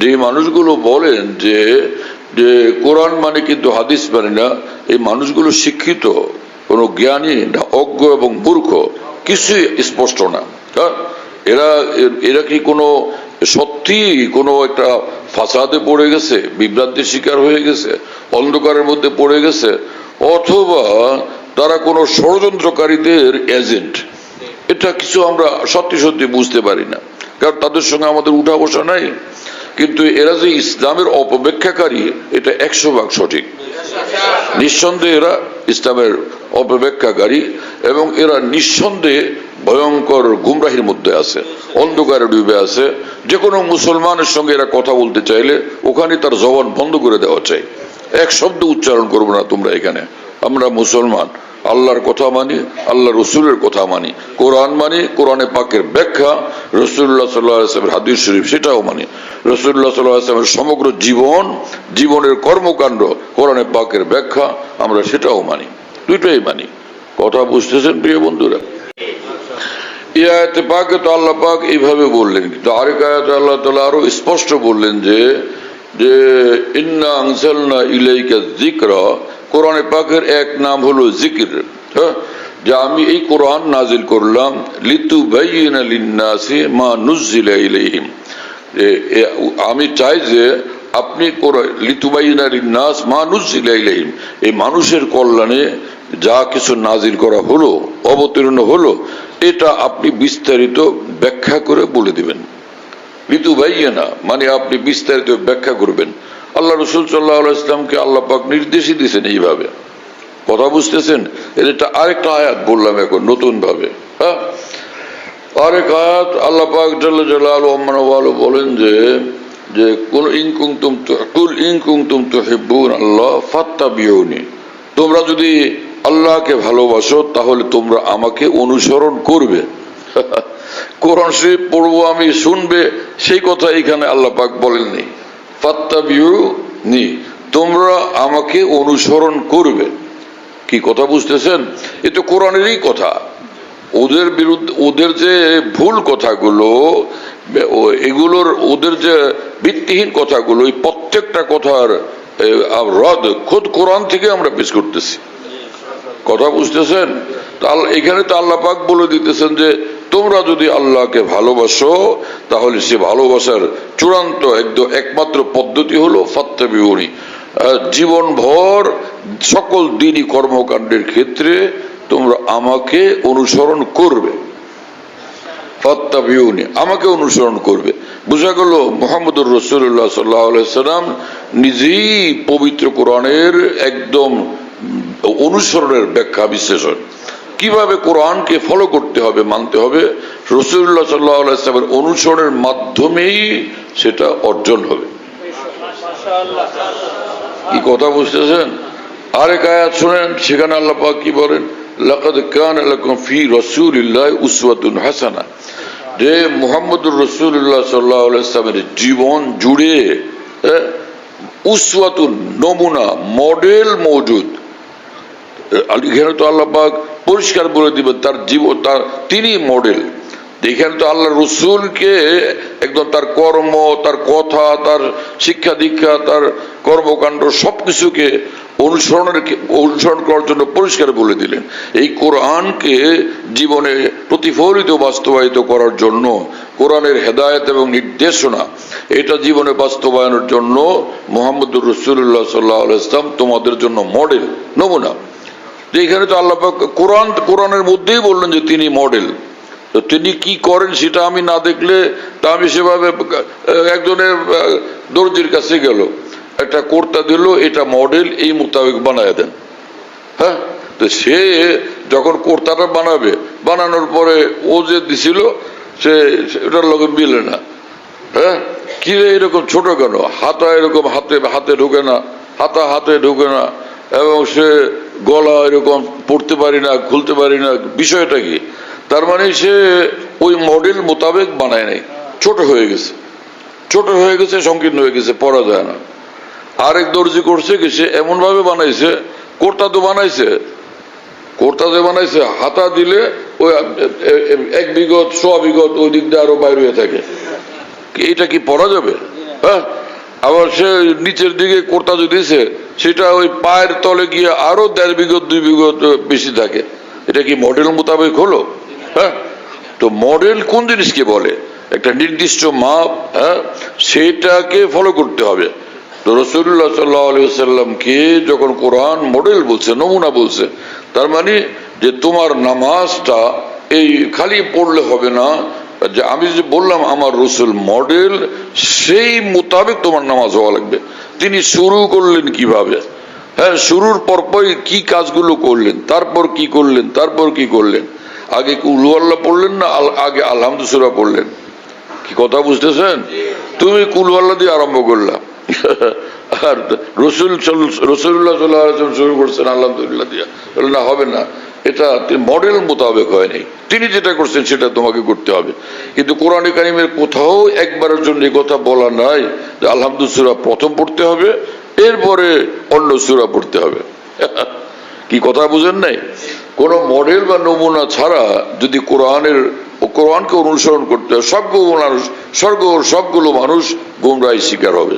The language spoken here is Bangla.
যে মানুষগুলো বলেন যে যে কোরআন মানে কিন্তু হাদিস মানে না, এই মানুষগুলো শিক্ষিত, কোনো জ্ঞানী না অজ্ঞ এবং মূর্খ, কিছুই স্পষ্ট না। এরা এরা কি কোনো সত্যি কোনো একটা ফাসাদে পড়ে গেছে, বিভ্রান্তির শিকার হয়ে গেছে, অন্ধকারের মধ্যে পড়ে গেছে, অথবা তারা কোনো ষড়যন্ত্রকারীদের এজেন্ট? এটা কিছু আমরা সত্যি সত্যি বুঝতে পারি না, কারণ তাদের সঙ্গে আমাদের উঠা বসা নাই। কিন্তু এরা যে ইসলামের অপব্যাখ্যাকারী, এটা 100% সঠিক। নিঃসন্দেহে এরা ইসলামের অপব্যাখ্যাকারী, এবং এরা নিঃসন্দেহে ভয়ঙ্কর গুমরাহির মধ্যে আছে, অন্ধকারে ডুবে আছে। যে কোনো মুসলমানের সঙ্গে এরা কথা বলতে চাইলে ওখানে তার জবান বন্ধ করে দেওয়া চাই, এক শব্দ উচ্চারণ করবো না তোমরা এখানে। আমরা মুসলমান, আল্লাহর কথা মানি, আল্লাহ রসুলের কথা মানি, কোরআন মানি, কোরআনে পাকের ব্যাখ্যা, রসুল্লাহ সাল্লাল্লাহু আলাইহি ওয়াসাল্লামের হাদিস শরীফ সেটাও মানি, রসুল্লাহ সাল্লাল্লাহু আলাইহি ওয়াসাল্লামের সমগ্র জীবনের কর্মকাণ্ড কোরআনে পাকের ব্যাখ্যা আমরা সেটাও মানি, দুটোই মানি। কথা বুঝতেছেন প্রিয় বন্ধুরা? এই আয়াতে পাকে তো আল্লাহ পাক এইভাবে বললেন, কিন্তু আরেক আয়াতে আল্লাহ তাআলা আরো স্পষ্ট বললেন যে ইন্না আনজালনা ইলাইকা যিকরা, কোরআনে পাকের এক নাম হলো জিকির। যে আমি এই কোরআন নাজিল করলাম লিতুবাইয়িনা লিন-নাসি মা নুজিলা ইলাইহিম, আমি চাই যে আপনি লিতুবাইয়িনা লিন-নাস মা নুজিলা ইলাইহিম, এই মানুষের কল্যাণে যা কিছু নাজিল করা হলো, অবতীর্ণ হলো, এটা আপনি বিস্তারিত ব্যাখ্যা করে বলে দিবেন। লিতুবাইয়িনা মানে আপনি বিস্তারিত ব্যাখ্যা করবেন। আল্লাহ রাসূল সাল্লাল্লাহু আলাইহি ওয়াসাল্লামকে আল্লাহ পাক নির্দেশই দিয়েছেন এইভাবে। কথা বুঝতেছেন? এটা আরেকটা আয়াত বললাম এখন নতুন ভাবে। আরেক আয়াত আল্লাহ পাক জাল্লা জালালুহু বলেন যে কুল ইন কুনতুম তুহিব্বুনাল্লাহ ফাত্তাবিউনি, তোমরা যদি আল্লাহকে ভালোবাসো তাহলে তোমরা আমাকে অনুসরণ করবে। কোরআন শরীফ পড়বো আমি, শুনবে, সেই কথা এখানে আল্লাহ পাক বলেননি। ফাত্তাবিউনি, তোমরা আমাকে অনুসরণ করবে। কি কথা বুঝতেছেন? এ তো কোরআনেরই কথা। ওদের বিরুদ্ধে ওদের যে ভুল কথাগুলো, এগুলোর ওদের যে ভিত্তিহীন কথাগুলো, এই প্রত্যেকটা কথার রদ খোদ কোরআন থেকে আমরা পেশ করতেছি। কথা বুঝতেছেন? এখানে তো আল্লাহ পাক বলে দিতেছেন যে তোমরা যদি আল্লাহকে ভালোবাসো তাহলে সে ভালোবাসার চূড়ান্ত একমাত্র পদ্ধতি হলো ফাত্তাবিউনি। জীবনভর সকল দিনই কর্মকাণ্ডের ক্ষেত্রে তোমরা আমাকে অনুসরণ করবে। ফাত্তাবিউনি, আমাকে অনুসরণ করবে। বোঝা গেল মুহাম্মদুর রাসূলুল্লাহ সাল্লাল্লাহু আলাইহি ওয়াসাল্লাম নিজেই পবিত্র কোরআনের একদম অনুসরণের ব্যাখ্যা বিশ্লেষণ, কিভাবে কোরআনকে ফলো করতে হবে, মানতে হবে, রাসূলুল্লাহ সাল্লাল্লাহু আলাইহি ওয়াসাল্লামের অনুসরণের মাধ্যমেই সেটা অর্জন হবে। কি কথা বুঝতেছেন? আরেক আয়াত শুনেন, সেখানে আল্লাহ পাক কি বলেন? লাকাদ কানা লাকুম ফি রাসূলিল্লাহি উসওয়াতুন হাসানা, যে মুহাম্মদুর রাসূলুল্লাহ সাল্লাল্লাহু আলাইহি ওয়াসাল্লামের জীবন জুড়ে উসওয়াতুন নমুনা, মডেল মওজুদ। এখানে তো আল্লাহ পাক পরিষ্কার বলে দিবেন তার জীবন, তিনি মডেল। এখানে তো আল্লাহ রসুলকে একদম তার কর্ম, তার কথা, তার শিক্ষা দীক্ষা, তার কর্মকাণ্ড সবকিছুকে অনুসরণ করার জন্য পরিষ্কার বলে দিলেন। এই কোরআনকে জীবনে প্রতিফলিত বাস্তবায়িত করার জন্য, কোরআনের হেদায়েত এবং নির্দেশনা এটা জীবনে বাস্তবায়নের জন্য মুহাম্মদুর রাসূলুল্লাহ সাল্লাল্লাহু আলাইহি ওয়াসাল্লাম তোমাদের জন্য মডেল, নমুনা। এখানে তো আল্লাহ পাক কোরআনের মধ্যেই বললেন যে তিনি মডেল। তো তিনি কি করেন সেটা আমি না দেখলে, তা আমি সেভাবে একজনের দর্জির কাছে গেল, একটা কুর্তা দিল, এটা মডেল, এই মোতাবেক বানায় দেন। হ্যাঁ, তো সে যখন কুর্তাটা বানাবে, বানানোর পরে ও যে দিছিল সে ওটার লগে মিলে না। হ্যাঁ, কি রে এরকম ছোট কেন, হাতা এরকম হাতে ঢুকে না, হাতে ঢুকে না, এবং সে গলা এরকম পড়তে পারি না, খুলতে পারি না, বিষয়টা কি? তার মানে সে ওই মডেল মোতাবেক বানায় নাই, ছোট হয়ে গেছে, সংকীর্ণ হয়ে গেছে, পড়া যায় না। আরেক দর্জি করছে কি, সে এমন ভাবে বানাইছে, কোর্তা তো বানাইছে, হাতা দিলে ওই 1 বিগত 100 বিগত ওই দিক দিয়ে আরো বাইরে হয়ে থাকে। এটা কি পড়া যাবে? হ্যাঁ, আবার সে নিচের দিকে কোর্তা দিয়েছে, সেটা ওই পায়ের তলে গিয়ে আরো 1.5 বিঘত 2 বিঘত বেশি থাকে। এটা কি মডেল মোতাবেক হলো? হ্যাঁ, তো মডেল কোন জিনিসকে বলে? একটা নির্দিষ্ট মাপ, হ্যাঁ, সেটাকে ফলো করতে হবে। তো রাসূলুল্লাহ সাল্লাল্লাহু আলাইহি ওয়াসাল্লামকে যখন কোরআন মডেল বলছে, নমুনা বলছে, তার মানে যে তোমার নামাজটা এই খালি পড়লে হবে না, যে আমি যে বললাম আমার রসুল মডেল, সেই মোতাবেক তোমার নামাজ হওয়া লাগবে। তিনি শুরু করলেন কিভাবে, হ্যাঁ, শুরুর পরপরই কি কাজগুলো করলেন, তারপর কি করলেন, তারপর কি করলেন, আগে কুল আল্লাহ পড়লেন না আগে আলহামদু সূরা পড়লেন? কি কথা বুঝতেছেন? তুমি কুল আল্লাহ দিয়ে আরম্ভ করলা, আর রসুল্লাহ সাল্লাল্লাহু আলাইহি ওয়াসাল্লাম শুরু করছেন আলহামদুলিল্লাহ দিয়া, না হবে না, এটা মডেল মোতাবেক হয় নাই। তিনি যেটা করছেন সেটা তোমাকে করতে হবে। কিন্তু কোরআনে কারিমের কোথাও একবারের জন্য এই কথা বলা নাই যে আলহামদু সূরা প্রথম পড়তে হবে, এরপরে অন্য সূরা পড়তে হবে। কি কথা বুঝেন নাই? কোন মডেল বা নমুনা ছাড়া যদি কোরআনকে অনুসরণ করতে হয়, সবগুলো মানুষ গোমরাহি শিকার হবে।